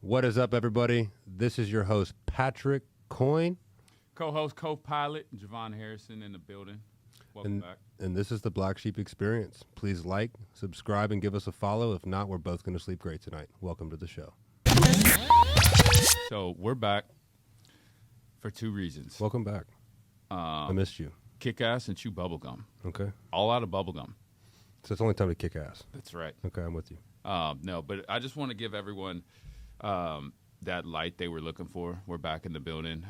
What is up, everybody? This is your host, Patrick Coyne. Co-host, co-pilot, Javon Harrison in the building. Welcome back. And this is the Black Sheep Experience. Please like, subscribe, and give us a follow. If not, we're both going to sleep great tonight. Welcome to the show. So we're back for two reasons. Welcome back. I missed you. Kick ass and chew bubblegum. Okay. All out of bubblegum. So it's only time to kick ass. That's right. Okay, I'm with you. No, but I just want to give everyone that light they were looking for. We're back in the building.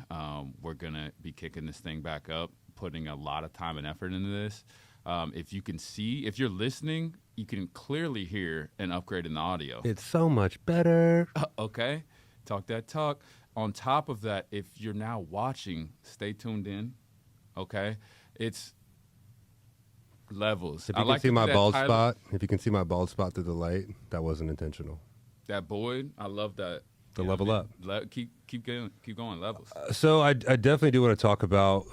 We're going to be kicking this thing back up, putting a lot of time and effort into this. If you can see, if you're listening, you can clearly hear an upgrade in the audio. It's so much better. Okay. Talk that talk. On top of that, if you're now watching, stay tuned in. Okay. It's levels. If you can see my bald spot, if you can see my bald spot through the light, that wasn't intentional. That Boyd, I love that. The level up. Keep going, levels. So I definitely do want to talk about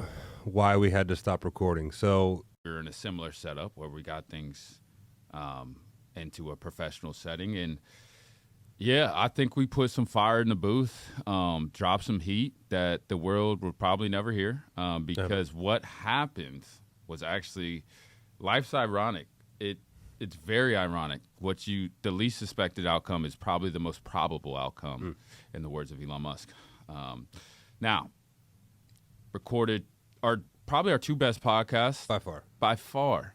why we had to stop recording. So we're in a similar setup where we got things into a professional setting. And, yeah, I think we put some fire in the booth, dropped some heat that the world would probably never hear because what happened was actually life's ironic. It's very ironic. The least suspected outcome is probably the most probable outcome, in the words of Elon Musk. Now, recorded probably our two best podcasts. By far.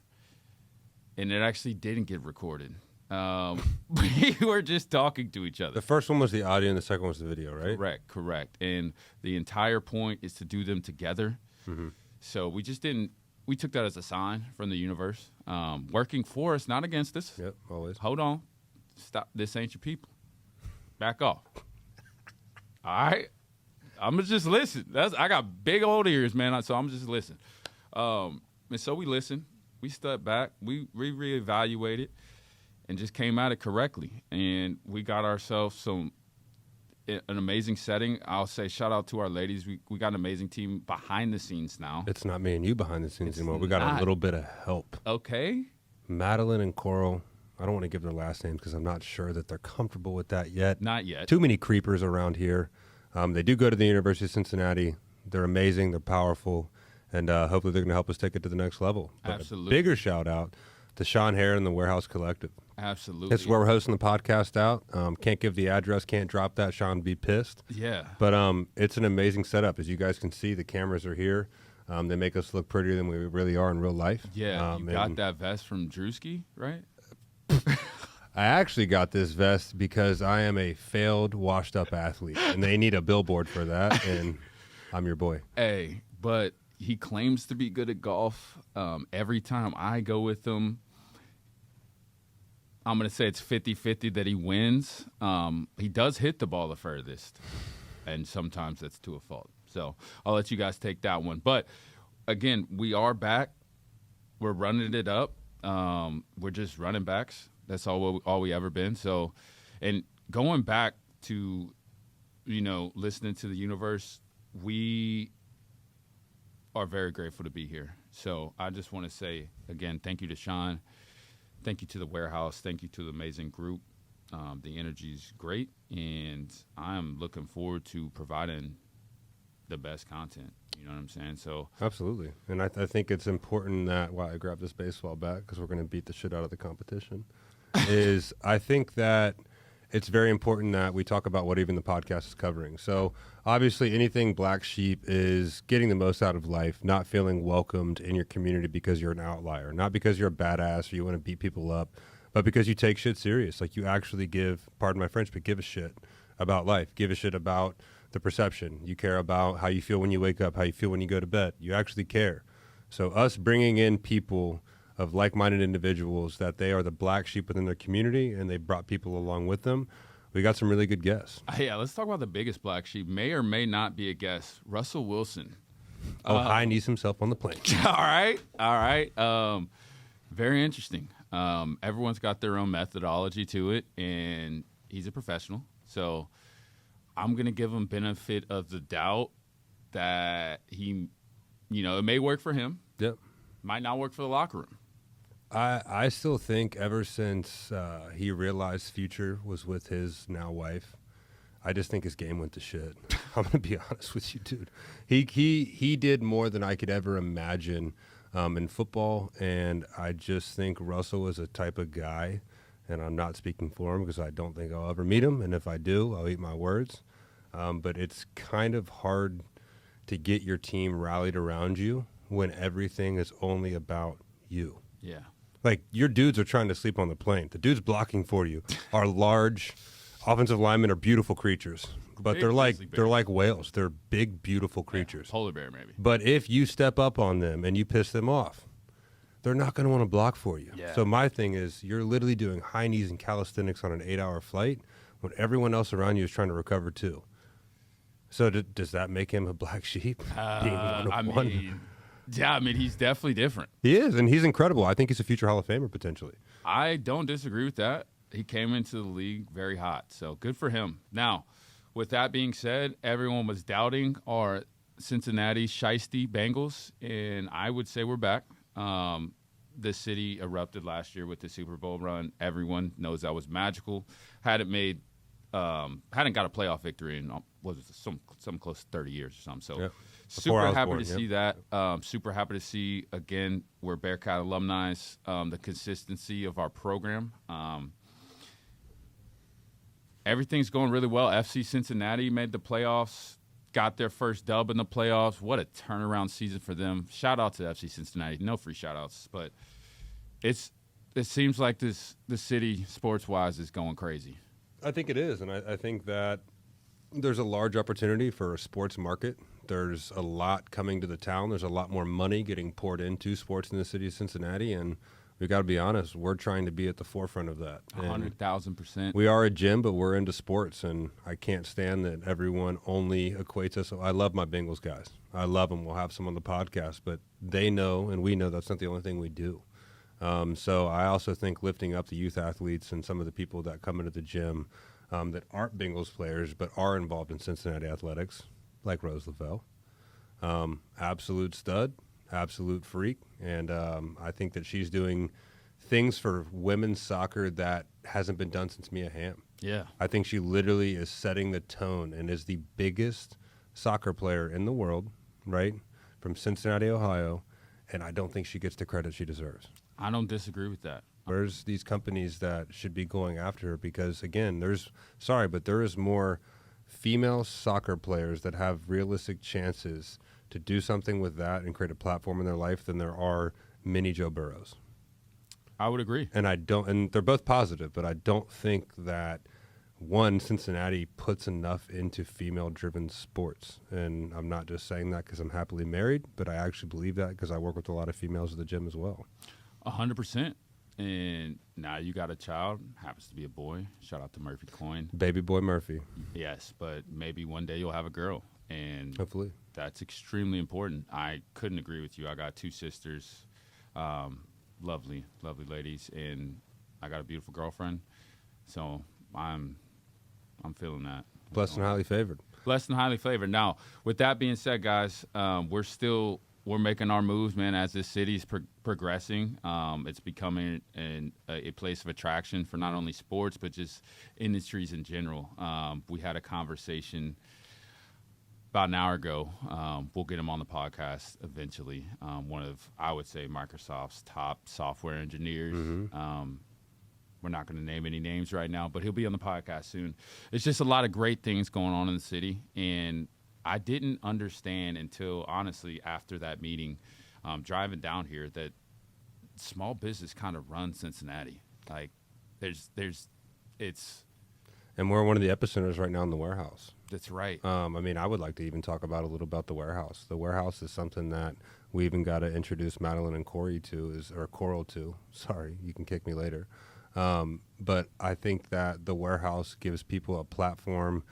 And it actually didn't get recorded. We were just talking to each other. The first one was the audio and the second one was the video, right? Correct. And the entire point is to do them together. Mm-hmm. So we just didn't. We took that as a sign from the universe, working for us, not against us. Yep, always. Hold on. Stop. This ain't your people. Back off. All right? I'm going to just listen. I got big old ears, man, so I'm just listening. And so we listened. We stepped back. We reevaluated and just came at it correctly. And we got ourselves an amazing setting. I'll say shout out to our ladies. We got an amazing team behind the scenes now. It's not me and you behind the scenes anymore. We got a little bit of help. Okay. Madeline and Coral. I don't want to give their last names because I'm not sure that they're comfortable with that yet. Not yet. Too many creepers around here. They do go to the University of Cincinnati. They're amazing. They're powerful. And hopefully they're going to help us take it to the next level. But absolutely. A bigger shout out to Sean Hare and the Warehouse Collective. Absolutely. This is where we're hosting the podcast out. Can't give the address, can't drop that. Sean would be pissed. Yeah. But it's an amazing setup. As you guys can see, the cameras are here. They make us look prettier than we really are in real life. Yeah. You got that vest from Drewski, right? I actually got this vest because I am a failed, washed-up athlete, and they need a billboard for that, and I'm your boy. Hey, but he claims to be good at golf. Every time I go with him, I'm going to say it's 50-50 that he wins. He does hit the ball the furthest, and sometimes that's to a fault. So I'll let you guys take that one. But, again, we are back. We're running it up. We're just running backs. That's all we ever been. So, and going back to, listening to the universe, we are very grateful to be here. So I just want to say, again, thank you to Sean. Thank you to the Warehouse. Thank you to the amazing group. The energy is great, and I'm looking forward to providing the best content. You know what I'm saying? So absolutely. And I think it's important that while I grab this baseball bat, because we're going to beat the shit out of the competition, is I think that it's very important that we talk about what even the podcast is covering. So obviously anything Black Sheep is getting the most out of life, not feeling welcomed in your community because you're an outlier, not because you're a badass or you want to beat people up, but because you take shit serious. Like you actually give, pardon my French, but give a shit about life. Give a shit about the perception. You care about how you feel when you wake up, how you feel when you go to bed. You actually care. So us bringing in people of like-minded individuals that they are the black sheep within their community and they brought people along with them. We got some really good guests. Yeah, let's talk about the biggest black sheep. May or may not be a guest. Russell Wilson. High knees himself on the plane. All right. Very interesting. Everyone's got their own methodology to it, and he's a professional. So I'm going to give him benefit of the doubt that he, it may work for him. Yep. Might not work for the locker room. I still think ever since he realized Future was with his now wife, I just think his game went to shit. I'm going to be honest with you, dude. He did more than I could ever imagine in football, and I just think Russell is a type of guy, and I'm not speaking for him because I don't think I'll ever meet him, and if I do, I'll eat my words. But it's kind of hard to get your team rallied around you when everything is only about you. Yeah. Like, your dudes are trying to sleep on the plane. The dudes blocking for you are large. Offensive linemen are beautiful creatures, but Big they're grizzly like whales. They're big, beautiful creatures. Yeah, polar bear, maybe. But if you step up on them and you piss them off, they're not going to want to block for you. Yeah. So my thing is, you're literally doing high knees and calisthenics on an 8-hour flight when everyone else around you is trying to recover too. So does that make him a black sheep? Being one of one? I mean, he's definitely different. He is, and he's incredible. I think he's a future Hall of Famer potentially. I don't disagree with that. He came into the league very hot, so good for him. Now, with that being said, everyone was doubting our Cincinnati Shiesty Bengals, and I would say we're back. The city erupted last year with the Super Bowl run. Everyone knows that was magical. Hadn't got a playoff victory in some close to 30 years or something. So yep. super happy to see that. Super happy to see, again, we're Bearcat alumni, the consistency of our program. Everything's going really well. FC Cincinnati made the playoffs, got their first dub in the playoffs. What a turnaround season for them. Shout out to FC Cincinnati. No free shout-outs, but it seems like the city, sports-wise, is going crazy. I think it is, and I think that there's a large opportunity for a sports market. There's a lot coming to the town. There's a lot more money getting poured into sports in the city of Cincinnati, and we got to be honest, we're trying to be at the forefront of that. 100,000%. We are a gym, but we're into sports, and I can't stand that everyone only equates us. I love my Bengals guys. I love them. We'll have some on the podcast, but they know, and we know that's not the only thing we do. So I also think lifting up the youth athletes and some of the people that come into the gym that aren't Bengals players but are involved in Cincinnati athletics, like Rose Lavelle, absolute stud. Absolute freak, and I think that she's doing things for women's soccer that hasn't been done since Mia Hamm. Yeah. I think she literally is setting the tone and is the biggest soccer player in the world, right, from Cincinnati, Ohio, and I don't think she gets the credit she deserves. I don't disagree with that. There's these companies that should be going after her because, again, there is more female soccer players that have realistic chances to do something with that and create a platform in their life than there are mini Joe Burrows. I would agree. And they're both positive, but I don't think that Cincinnati puts enough into female-driven sports. And I'm not just saying that because I'm happily married, but I actually believe that because I work with a lot of females at the gym as well. 100%. And now you got a child, happens to be a boy. Shout out to Murphy Coyne. Baby boy Murphy. Yes, but maybe one day you'll have a girl. And hopefully. That's extremely important. I couldn't agree with you. I got 2 sisters, lovely, lovely ladies, and I got a beautiful girlfriend. So I'm feeling that. Blessed and highly favored. Blessed and highly favored. Now, with that being said, guys, we're making our moves, man, as this city's progressing. It's becoming a place of attraction for not only sports, but just industries in general. We had a conversation about an hour ago. We'll get him on the podcast eventually. One of, I would say, Microsoft's top software engineers. Mm-hmm. We're not going to name any names right now, but he'll be on the podcast soon. It's just a lot of great things going on in the city, and I didn't understand until, honestly, after that meeting, driving down here, that small business kind of runs Cincinnati. Like, and we're one of the epicenters right now in the warehouse. That's right. I mean, I would like to even talk about a little about the warehouse. The warehouse is something that we even got to introduce Madeline and Coral to. Sorry, you can kick me later. But I think that the warehouse gives people a platform.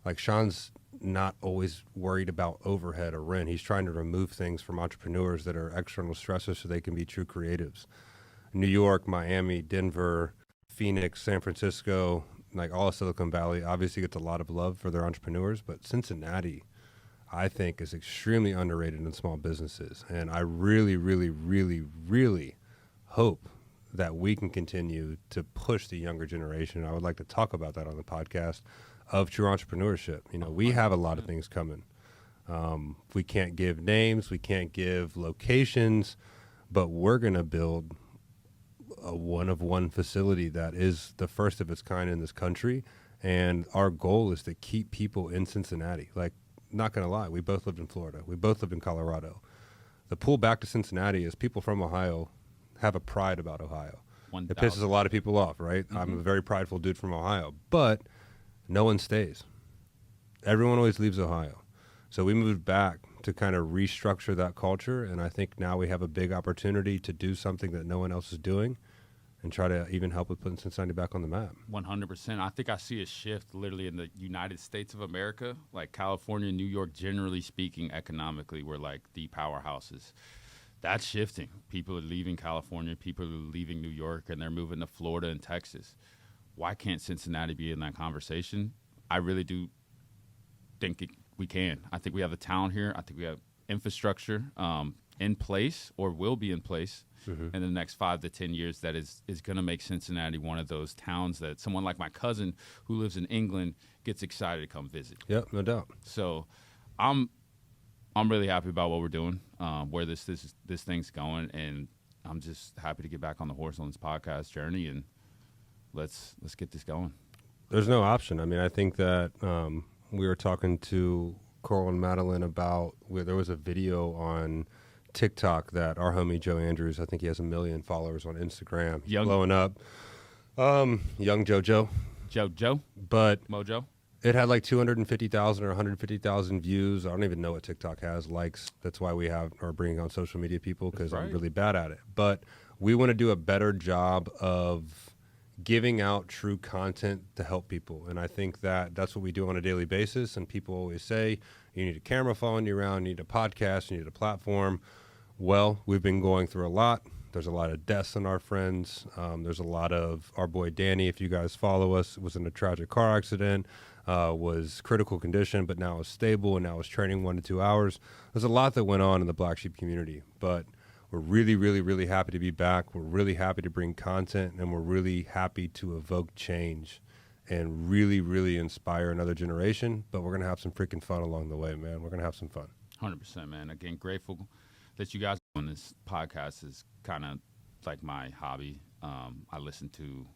Like, Sean's not always worried about overhead or rent. He's trying to remove things from entrepreneurs that are external stressors so they can be true creatives. New York, Miami, Denver, Phoenix, San Francisco, like all of Silicon Valley, obviously gets a lot of love for their entrepreneurs, but Cincinnati, I think, is extremely underrated in small businesses. And I really, really, really, really hope that we can continue to push the younger generation. I would like to talk about that on the podcast of true entrepreneurship. You know, we have a lot of things coming. We can't give names, we can't give locations, but we're going to build a one-of-one facility that is the first of its kind in this country. And our goal is to keep people in Cincinnati. Like, not going to lie, we both lived in Florida. We both lived in Colorado. The pull back to Cincinnati is people from Ohio have a pride about Ohio. 1,000. It pisses a lot of people off, right? Mm-hmm. I'm a very prideful dude from Ohio, but no one stays. Everyone always leaves Ohio. So we moved back to kind of restructure that culture, and I think now we have a big opportunity to do something that no one else is doing and try to even help with putting Cincinnati back on the map. 100%. I think I see a shift literally in the United States of America. Like California and New York, generally speaking, economically, we're like the powerhouses. That's shifting. People are leaving California, people are leaving New York, and they're moving to Florida and Texas. Why can't Cincinnati be in that conversation? I really do think we can. I think we have the talent here. I think we have infrastructure in place or will be in place in the next 5 to 10 years that is going to make Cincinnati one of those towns that someone like my cousin who lives in England gets excited to come visit. Yep, no doubt. So I'm really happy about what we're doing, where this thing's going, and I'm just happy to get back on the horse on this podcast journey, and let's get this going. There's no option. I mean, I think that we were talking to Coral and Madeline about where there was a video on TikTok that our homie Joe Andrews, I think he has 1 million followers on Instagram. He's blowing up. Young JoJo. Joe? But Mojo? it had like 250,000 or 150,000 views. I don't even know what TikTok has, likes. That's why we are bringing on social media people, because I'm really bad at it. But we want to do a better job of giving out true content to help people. And I think that that's what we do on a daily basis. And people always say, you need a camera following you around, you need a podcast, you need a platform. Well, we've been going through a lot. There's a lot of deaths in our friends. There's a lot of our boy Danny, if you guys follow us, was in a tragic car accident, was critical condition, but now is stable and now is training 1 to 2 hours. There's a lot that went on in the black sheep community, but we're really, really, really happy to be back. We're really happy to bring content, and we're really happy to evoke change and really, really inspire another generation. But we're going to have some freaking fun along the way, man. We're going to have some fun. 100%, man. Again, grateful that you guys on this podcast is kind of like my hobby. I listen to,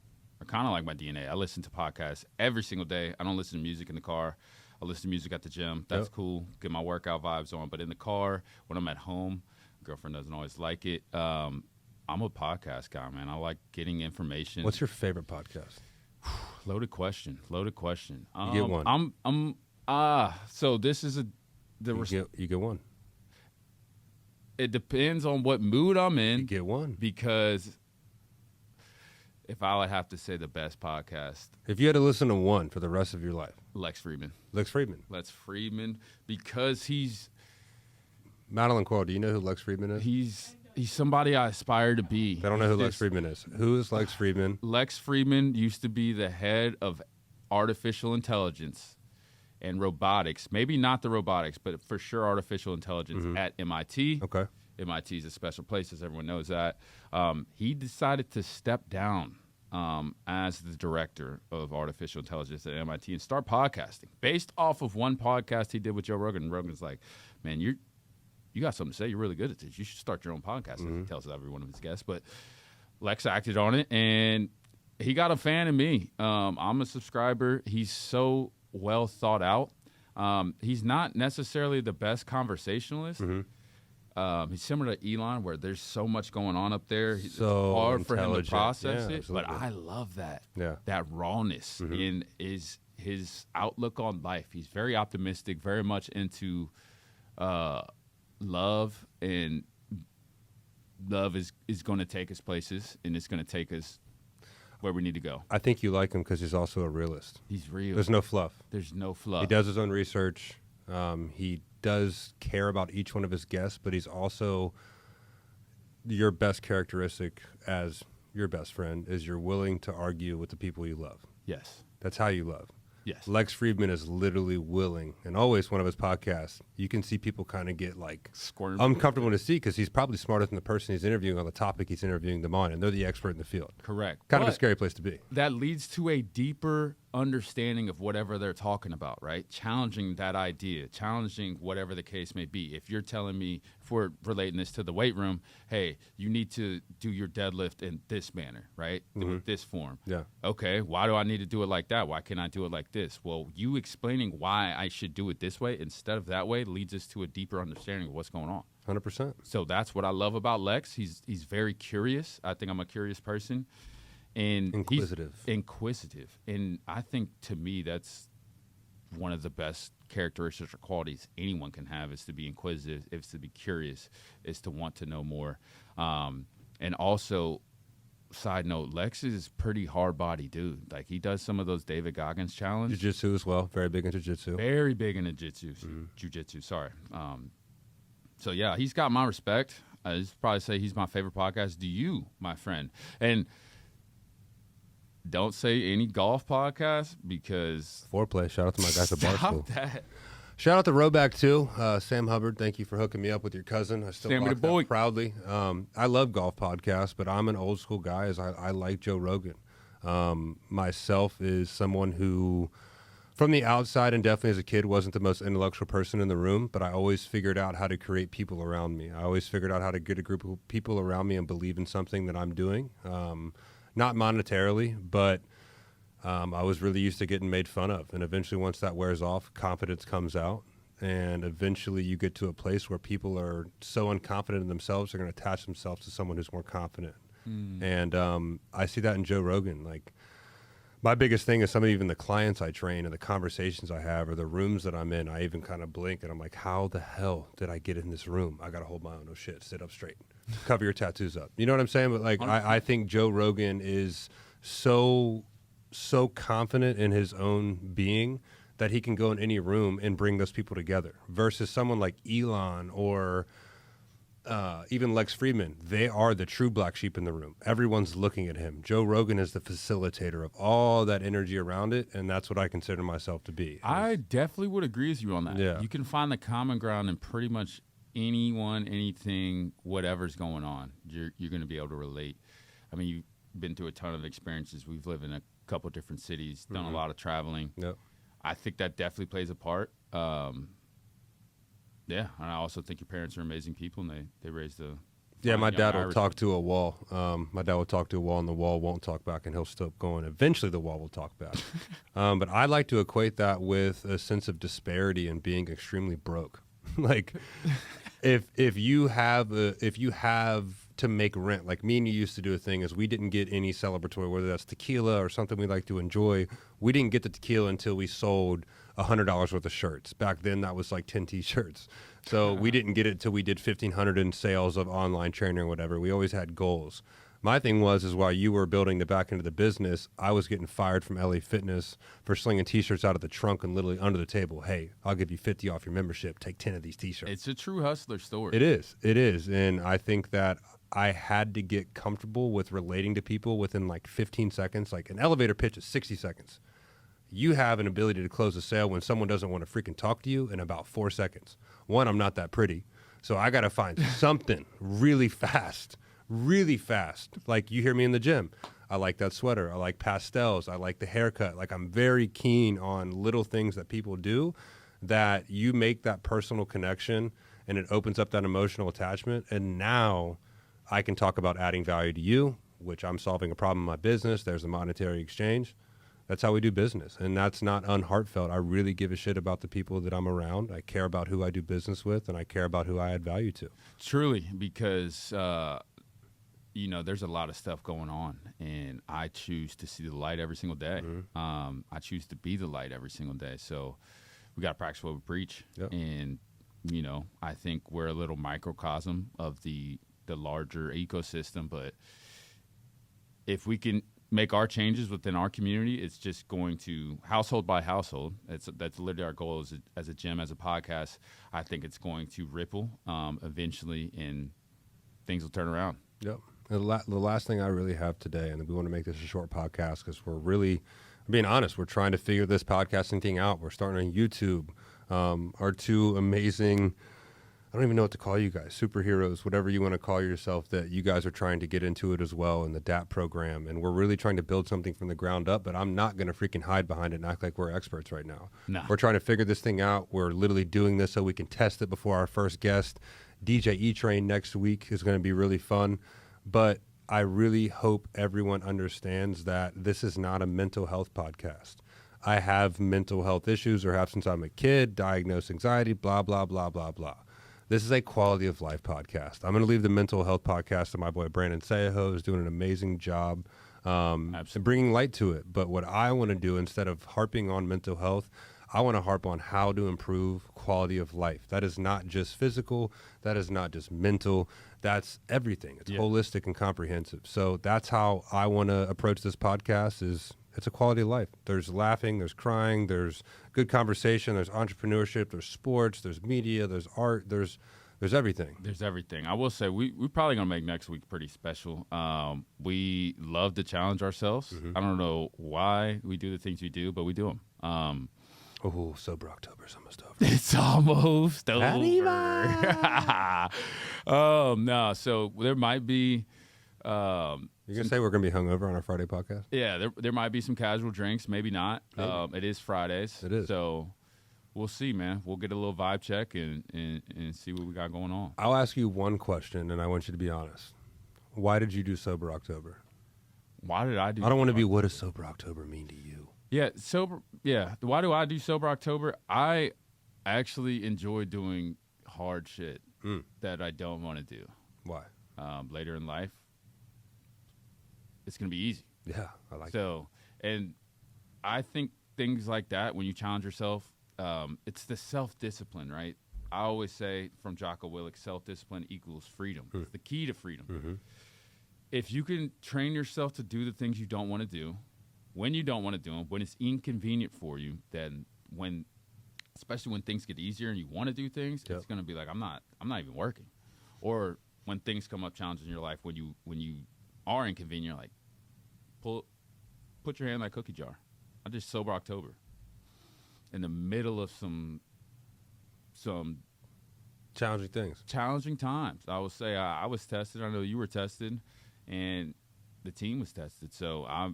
or kind of like my DNA. I listen to podcasts every single day. I don't listen to music in the car. I listen to music at the gym. That's cool. Get my workout vibes on. But in the car, when I'm at home, girlfriend doesn't always like it. I'm a podcast guy, man. I like getting information. What's your favorite podcast? Loaded question. You get one. So this is you get one. It depends on what mood I'm in. You get one. Because if I would have to say the best podcast. If you had to listen to one for the rest of your life. Lex Friedman. Lex Friedman, because he's. Madeline Coral, do you know who Lex Friedman is? He's somebody I aspire to be. They don't know who Lex Friedman is. Who is Lex Friedman? Lex Friedman used to be the head of artificial intelligence and robotics. Maybe not the robotics, but for sure artificial intelligence at MIT. Okay. MIT is a special place, as everyone knows that. He decided to step down as the director of artificial intelligence at MIT and start podcasting based off of one podcast he did with Joe Rogan. And Rogan's like, man, you got something to say. You're really good at this. You should start your own podcast. He tells every one of his guests. But Lex acted on it, and he got a fan in me. I'm a subscriber. He's so well thought out. He's not necessarily the best conversationalist. He's similar to Elon, where there's so much going on up there. It's hard for him to process it. But I love that. Yeah. That rawness in his outlook on life. He's very optimistic, very much into love, and love is going to take us places, and it's going to take us where we need to go. I think you like him because he's also a realist. He's real. There's no fluff. He does his own research. He does care about each one of his guests, but he's also your best characteristic as your best friend is you're willing to argue with the people you love. Yes. That's how you love. Yes. Lex Friedman is literally willing, and always one of his podcasts, you can see people kind of get like squirm, uncomfortable to see because he's probably smarter than the person he's interviewing on the topic he's interviewing them on, and they're the expert in the field. Correct. Kind of a scary place to be. That leads to a deeper understanding of whatever they're talking about, right? Challenging that idea, challenging whatever the case may be. If you're telling me, if we're relating this to the weight room, hey, you need to do your deadlift in this manner, right? Do it this form. Yeah. Okay, why do I need to do it like that? Why can't I do it like this? Well, you explaining why I should do it this way instead of that way leads us to a deeper understanding of what's going on. 100%. So that's what I love about Lex. He's very curious. I think I'm a curious person. And Inquisitive. He's inquisitive. And I think, to me, that's one of the best characteristics or qualities anyone can have, is to be inquisitive, is to be curious, is to want to know more. And also, side note, Lex is pretty hard-body dude. Like, he does some of those David Goggins challenge. Jiu-jitsu as well. Very big in jiu-jitsu. Very big in jiu-jitsu. Sorry. So, yeah, he's got my respect. I'd probably say he's my favorite podcast. Do you, my friend? And don't say any golf podcast, because Foreplay. Shout out to my guys at Barstool. stop that. Shout out to Roback too. Sam Hubbard, thank you for hooking me up with your cousin. I still Sammy rock the boy. that proudly. I love golf podcasts, but I'm an old school guy. As I like Joe Rogan. Myself is someone who, from the outside and definitely as a kid, wasn't the most intellectual person in the room, but I always figured out how to create people around me. I always figured out how to get a group of people around me and believe in something that I'm doing. Not monetarily, but I was really used to getting made fun of. And eventually, once that wears off, confidence comes out. And eventually you get to a place where people are so unconfident in themselves, they're going to attach themselves to someone who's more confident. And I see that in Joe Rogan. Like, my biggest thing is some of even the clients I train and the conversations I have or the rooms that I'm in, I even kind of blink and I'm like, how the hell did I get in this room? I got to hold my own. Oh, shit. Sit up straight. Cover your tattoos up. You know what I'm saying? But, like, I think Joe Rogan is so confident in his own being that he can go in any room and bring those people together versus someone like Elon or even Lex Friedman. They are the true black sheep in the room. Everyone's looking at him. Joe Rogan is the facilitator of all that energy around it, and that's what I consider myself to be. I definitely would agree with you on that. Yeah. You can find the common ground in pretty much anyone, anything, whatever's going on. You're going to be able to relate. I mean, you've been through a ton of experiences. We've lived in a couple different cities, done a lot of traveling. Yep. I think that definitely plays a part. Yeah, and I also think your parents are amazing people, and they raised a Yeah, my young dad will Irish talk to a wall. My dad will talk to a wall, and the wall won't talk back, and he'll stop going. Eventually, the wall will talk back. But I like to equate that with a sense of disparity and being extremely broke. Like, if you have to make rent, like me and you used to do a thing, is we didn't get any celebratory, whether that's tequila or something we like to enjoy. We didn't get the tequila until we sold $100 worth of shirts. Back then, that was like 10 T-shirts. So we didn't get it till we did 1,500 in sales of online training or whatever. We always had goals. My thing was while you were building the back end of the business, I was getting fired from LA Fitness for slinging T-shirts out of the trunk and literally under the table. Hey, I'll give you 50 off your membership. Take 10 of these T-shirts. It's a true hustler story. It is. And I think that I had to get comfortable with relating to people within like 15 seconds. Like, an elevator pitch is 60 seconds. You have an ability to close a sale when someone doesn't want to freaking talk to you in about 4 seconds. One, I'm not that pretty, so I got to find something really fast. Like, you hear me in the gym. I like that sweater. I like pastels. I like the haircut. Like, I'm very keen on little things that people do that you make that personal connection, and it opens up that emotional attachment. And now I can talk about adding value to you, which I'm solving a problem in my business. There's a monetary exchange. That's how we do business. And that's not unheartfelt. I really give a shit about the people that I'm around. I care about who I do business with, and I care about who I add value to. Truly, because, there's a lot of stuff going on, and I choose to see the light every single day. Mm-hmm. I choose to be the light every single day. So we got to practice what we preach. Yep. And, I think we're a little microcosm of the larger ecosystem. But if we can make our changes within our community, it's just going to household by household. That's literally our goal as a gym, as a podcast. I think it's going to ripple eventually, and things will turn around. Yep. The last thing I really have today, and we want to make this a short podcast because we're really, being honest, we're trying to figure this podcasting thing out. We're starting on YouTube. Our two amazing I don't even know what to call you guys, superheroes, whatever you want to call yourself, that you guys are trying to get into it as well in the DAP program. And we're really trying to build something from the ground up, but I'm not going to freaking hide behind it and act like we're experts right now. No. We're trying to figure this thing out. We're literally doing this so we can test it before our first guest. DJ E-Train next week is going to be really fun. But I really hope everyone understands that this is not a mental health podcast. I have mental health issues or have since I'm a kid, diagnosed anxiety, blah, blah, blah, blah, blah. This is a quality of life podcast. I'm going to leave the mental health podcast to my boy Brandon Seaho, who's doing an amazing job bringing light to it. But what I want to do, instead of harping on mental health, I want to harp on how to improve quality of life. That is not just physical. That is not just mental. That's everything. It's holistic and comprehensive. So that's how I want to approach this podcast. It's a quality of life. There's laughing, there's crying, there's good conversation, there's entrepreneurship, there's sports, there's media, there's art, there's everything. There's everything. I will say we're probably going to make next week pretty special. We love to challenge ourselves. I don't know why we do the things we do, but we do them. Sober October's almost over. It's almost over. No, so there might be... You're going to say we're going to be hungover on our Friday podcast? Yeah, there might be some casual drinks, maybe not. It is Fridays. It is. So we'll see, man. We'll get a little vibe check and see what we got going on. I'll ask you one question, and I want you to be honest. Why did you do Sober October? Why did I do I don't want to be, what does Sober October mean to you? Yeah. Why do I do Sober October? I actually enjoy doing hard shit that I don't want to do. Why? Later in life. It's going to be easy. Yeah, I like that. And I think things like that, when you challenge yourself, it's the self-discipline, right? I always say from Jocko Willink, self-discipline equals freedom. It's the key to freedom. If you can train yourself to do the things you don't want to do, when you don't want to do them, when it's inconvenient for you, then especially when things get easier and you want to do things, it's going to be like, I'm not even working. Or when things come up, challenges in your life, when you are inconvenient, like put your hand in that cookie jar. I did Sober October in the middle of some challenging times. I would say I was tested. I know you were tested, and the team was tested. So I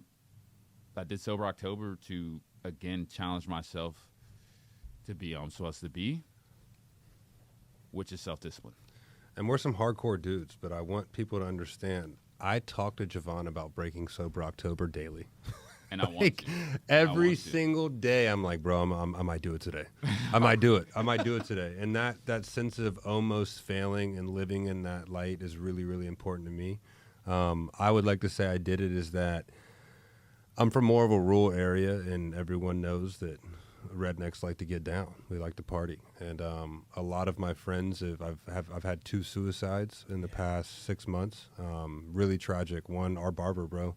did Sober October to again challenge myself to be I'm supposed to be, which is self-discipline. And we're some hardcore dudes, but I want people to understand. I talk to Javon about breaking Sober October daily. And I want to. Every single day, I'm like, bro, I might do it today. I might do it. I might do it today. And that sense of almost failing and living in that light is really, really important to me. I would like to say I did it is that I'm from more of a rural area, and everyone knows that rednecks like to get down. We like to party. And a lot of my friends, I've had 2 suicides in the past 6 months. Really tragic. One, our barber, bro.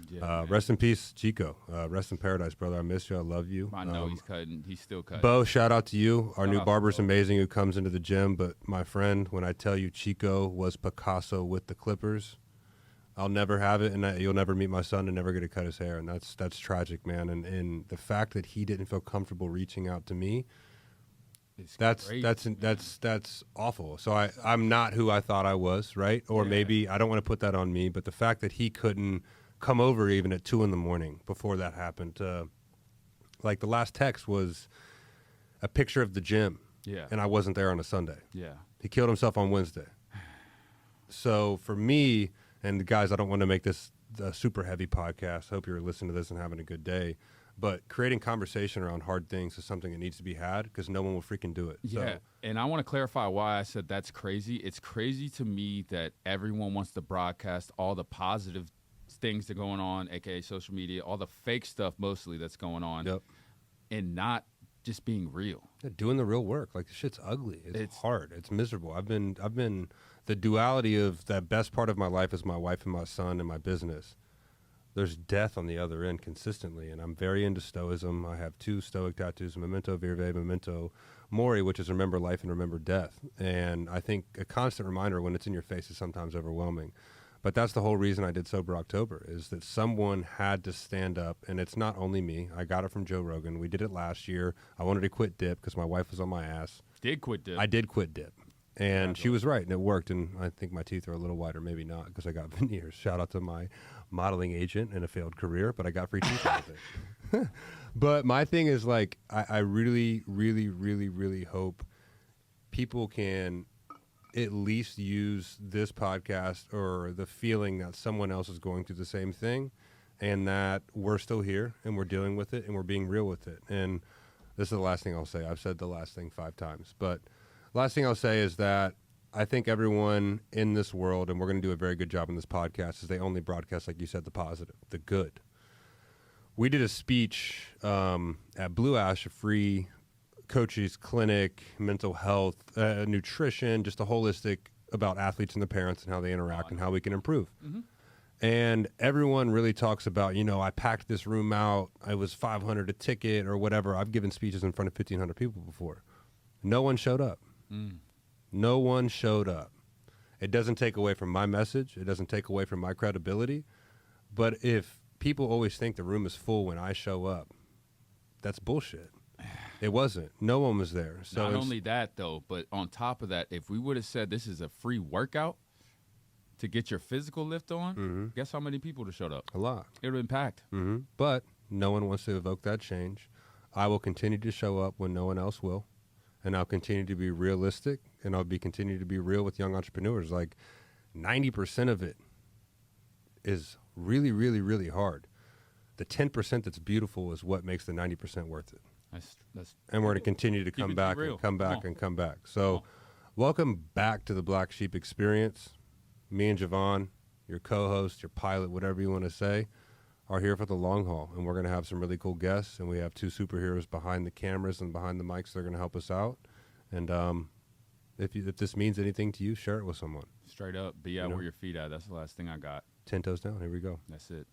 Yeah, rest in peace, Chico. Rest in paradise, brother. I miss you. I love you. I know he's cutting. He's still cutting. Bo, shout out to you. Our new barber's amazing who comes into the gym. But my friend, when I tell you Chico was Picasso with the clippers, I'll never have it, and you'll never meet my son and never get to cut his hair, and that's tragic, man. And the fact that he didn't feel comfortable reaching out to me, that's awful. So I'm not who I thought I was, right? Or maybe I don't want to put that on me, but the fact that he couldn't come over even at 2 a.m. before that happened, like the last text was a picture of the gym, and I wasn't there on a Sunday. Yeah, he killed himself on Wednesday. So for me. And guys, I don't want to make this a super heavy podcast. Hope you're listening to this and having a good day. But creating conversation around hard things is something that needs to be had because no one will freaking do it. Yeah, and I want to clarify why I said that's crazy. It's crazy to me that everyone wants to broadcast all the positive things that are going on, a.k.a. social media, all the fake stuff mostly that's going on, and not just being real. Yeah, doing the real work. Like, the shit's ugly. It's hard. It's miserable. I've been the duality of that best part of my life is my wife and my son and my business. There's death on the other end consistently, and I'm very into Stoicism. I have 2 Stoic tattoos, Memento Vitae, Memento Mori, which is remember life and remember death. And I think a constant reminder when it's in your face is sometimes overwhelming. But that's the whole reason I did Sober October, is that someone had to stand up, and it's not only me. I got it from Joe Rogan. We did it last year. I wanted to quit dip because my wife was on my ass. Did quit dip? I did quit dip. And she was right, and it worked. And I think my teeth are a little whiter, maybe not, because I got veneers. Shout out to my modeling agent and a failed career, but I got free teeth out of it. But my thing is, like, I really, really, really, really hope people can at least use this podcast or the feeling that someone else is going through the same thing, and that we're still here and we're dealing with it and we're being real with it. And this is the last thing I'll say. I've said the last thing 5 times, but last thing I'll say is that I think everyone in this world, and we're going to do a very good job in this podcast, is they only broadcast, like you said, the positive, the good. We did a speech at Blue Ash, a free coaches clinic, mental health, nutrition, just a holistic about athletes and the parents and how they interact and how we can improve. Mm-hmm. And everyone really talks about, I packed this room out. I was $500 a ticket or whatever. I've given speeches in front of 1,500 people before. No one showed up. No one showed up. It doesn't take away from my message. It doesn't take away from my credibility. But if people always think the room is full when I show up, that's bullshit. It wasn't. No one was there. So not only that, though, but on top of that, if we would have said this is a free workout to get your physical lift on, guess how many people would have showed up? A lot. It would have been packed. But no one wants to evoke that change. I will continue to show up when no one else will. And I'll continue to be realistic, and I'll continue to be real with young entrepreneurs. Like 90% of it is really, really, really hard. The 10% that's beautiful is what makes the 90% worth it. And we're going to continue to come back and come back and come back. So welcome back to the Black Sheep Experience. Me and Javon, your co-host, your pilot, whatever you want to say, are here for the long haul. And we're going to have some really cool guests. And we have 2 superheroes behind the cameras and behind the mics that are going to help us out. And if this means anything to you, share it with someone. Straight up. Be out where your feet at. That's the last thing I got. 10 toes down. Here we go. That's it.